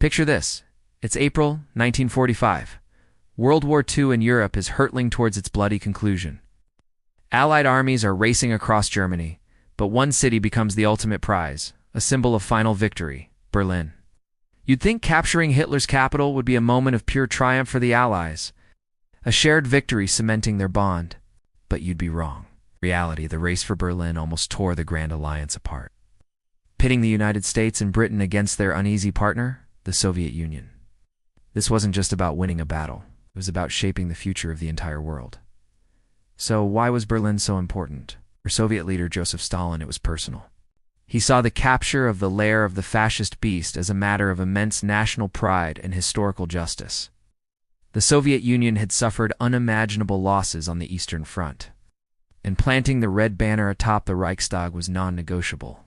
Picture this. It's April 1945. World War II in Europe is hurtling towards its bloody conclusion. Allied armies are racing across Germany, but one city becomes the ultimate prize, a symbol of final victory: Berlin. You'd think capturing Hitler's capital would be a moment of pure triumph for the Allies, a shared victory cementing their bond. But you'd be wrong. In reality, the race for Berlin almost tore the Grand Alliance apart, pitting the United States and Britain against their uneasy partner, the Soviet Union. This wasn't just about winning a battle. It was about shaping the future of the entire world. So why was Berlin so important? For Soviet leader Joseph Stalin, it was personal. He saw the capture of the lair of the fascist beast as a matter of immense national pride and historical justice. The Soviet Union had suffered unimaginable losses on the Eastern Front, and planting the red banner atop the Reichstag was non-negotiable.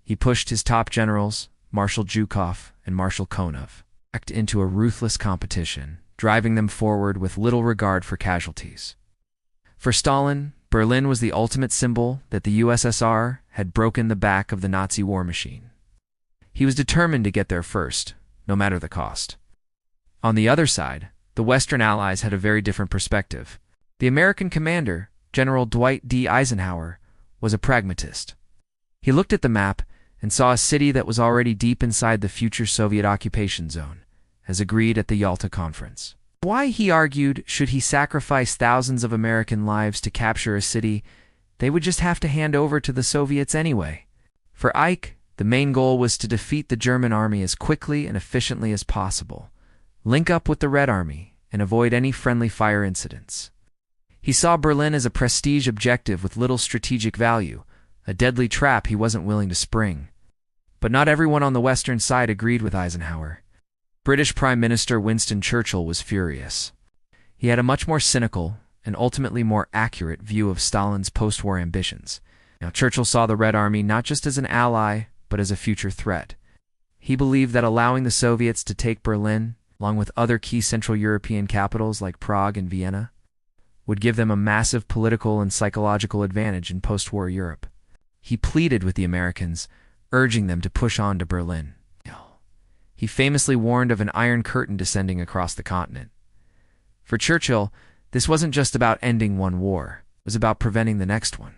He pushed his top generals, Marshal Zhukov and Marshal Konov, into a ruthless competition, driving them forward with little regard for casualties. For Stalin, Berlin was the ultimate symbol that the USSR had broken the back of the Nazi war machine. He was determined to get there first, no matter the cost. On the other side, the Western Allies had a very different perspective. The American commander, General Dwight D. Eisenhower, was a pragmatist. He looked at the map and saw a city that was already deep inside the future Soviet occupation zone, as agreed at the Yalta Conference. Why, he argued, should he sacrifice thousands of American lives to capture a city they would just have to hand over to the Soviets anyway? For Ike, the main goal was to defeat the German army as quickly and efficiently as possible, link up with the Red Army, and avoid any friendly fire incidents. He saw Berlin as a prestige objective with little strategic value, a deadly trap he wasn't willing to spring. But not everyone on the Western side agreed with Eisenhower. British Prime Minister Winston Churchill was furious. He had a much more cynical and ultimately more accurate view of Stalin's post-war ambitions. Now, Churchill saw the Red Army not just as an ally, but as a future threat. He believed that allowing the Soviets to take Berlin, along with other key Central European capitals like Prague and Vienna, would give them a massive political and psychological advantage in post-war Europe. He pleaded with the Americans, urging them to push on to Berlin. He famously warned of an Iron Curtain descending across the continent. For Churchill, this wasn't just about ending one war, it was about preventing the next one.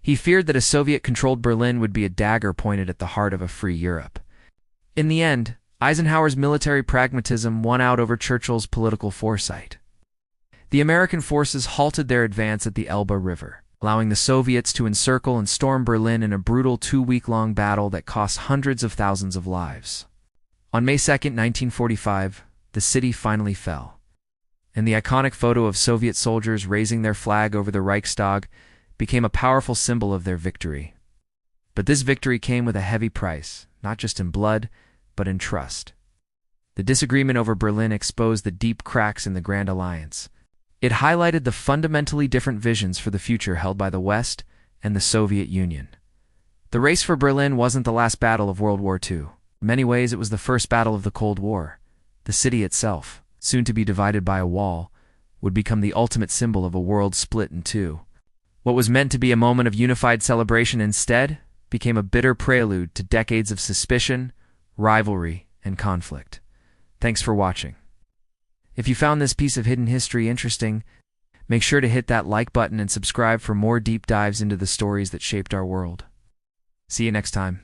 He feared that a Soviet-controlled Berlin would be a dagger pointed at the heart of a free Europe. In the end, Eisenhower's military pragmatism won out over Churchill's political foresight. The American forces halted their advance at the Elbe River, allowing the Soviets to encircle and storm Berlin in a brutal 2-week-long battle that cost hundreds of thousands of lives. On May 2, 1945, the city finally fell, and the iconic photo of Soviet soldiers raising their flag over the Reichstag became a powerful symbol of their victory. But this victory came with a heavy price, not just in blood, but in trust. The disagreement over Berlin exposed the deep cracks in the Grand Alliance. It highlighted the fundamentally different visions for the future held by the West and the Soviet Union. The race for Berlin wasn't the last battle of World War II. In many ways, it was the first battle of the Cold War. The city itself, soon to be divided by a wall, would become the ultimate symbol of a world split in two. What was meant to be a moment of unified celebration instead became a bitter prelude to decades of suspicion, rivalry, and conflict. Thanks for watching. If you found this piece of hidden history interesting, make sure to hit that like button and subscribe for more deep dives into the stories that shaped our world. See you next time.